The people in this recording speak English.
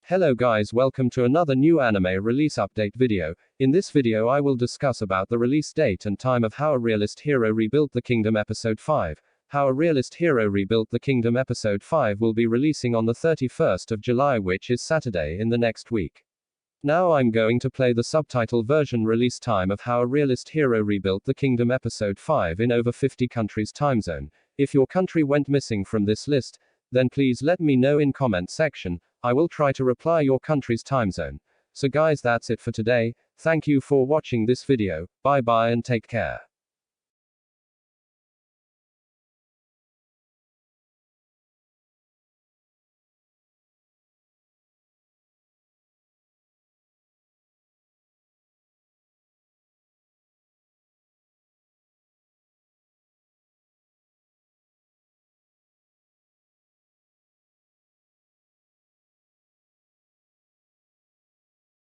Hello guys, welcome to another new anime release update video. In this video I will discuss about the release date and time of How a Realist Hero Rebuilt the Kingdom Episode 5. How a Realist Hero Rebuilt the Kingdom Episode 5 will be releasing on the 31st of July, which is Saturday in the next week. Now I'm going to play the subtitle version release time of How a Realist Hero Rebuilt the Kingdom Episode 5 in over 50 countries time zone. If your country went missing from this list, then please let me know in comment section. I will try to reply your country's time zone. So guys, that's it for today. Thank you for watching this video. Bye bye and take care.